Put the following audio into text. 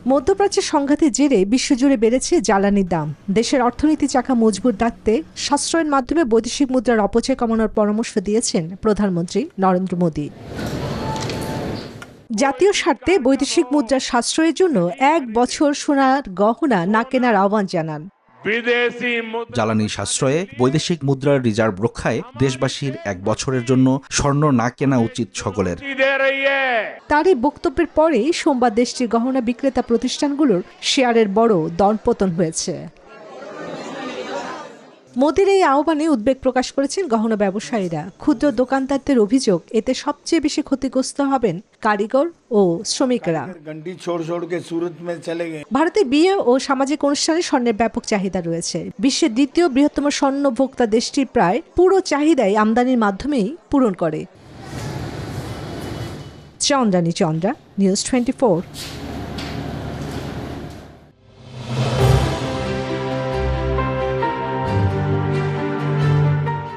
মধ্যপ্রাচ্যের সংঘাতের জেরে বিশ্বজুড়ে বেড়েছে জ্বালানির দাম। দেশের অর্থনীতি চাকা মজবুত রাখতে সাশ্রয়ের মাধ্যমে বৈদেশিক মুদ্রার অপচয় কমানোর পরামর্শ দিয়েছেন প্রধানমন্ত্রী নরেন্দ্র মোদী। জাতীয় স্বার্থে বৈদেশিক মুদ্রার সাশ্রয়ের জন্য 1 বছর সোনার গহনা না কেনার আহ্বান জানান। জ্বালানি সাশ্রয়ে বৈদেশিক মুদ্রার রিজার্ভ রক্ষায় দেশবাসীর 1 বছরের জন্য স্বর্ণ না কেনা উচিত সকলের। তার এই বক্তব্যের পরেই সোমবার দেশটির গহনা বিক্রেতা প্রতিষ্ঠানগুলোর শেয়ারের বড় দরপতন হয়েছে। মোদির এই আহ্বানে উদ্বেগ প্রকাশ করেছেন গহনা ব্যবসায়ীরা। ক্ষুদ্র দোকানদারদের অভিযোগ, এতে সবচেয়ে বেশি ক্ষতিগ্রস্ত হবেন কারিগর ও শ্রমিকরা। ভারতে বিয়ে ও সামাজিক অনুষ্ঠানে স্বর্ণের ব্যাপক চাহিদা রয়েছে। বিশ্বের দ্বিতীয় বৃহত্তম স্বর্ণ ভোক্তা দেশটির প্রায় পুরো চাহিদাই আমদানির মাধ্যমেই পূরণ করে। চন্দ্রানী চন্দ্রা, নিউজ 24।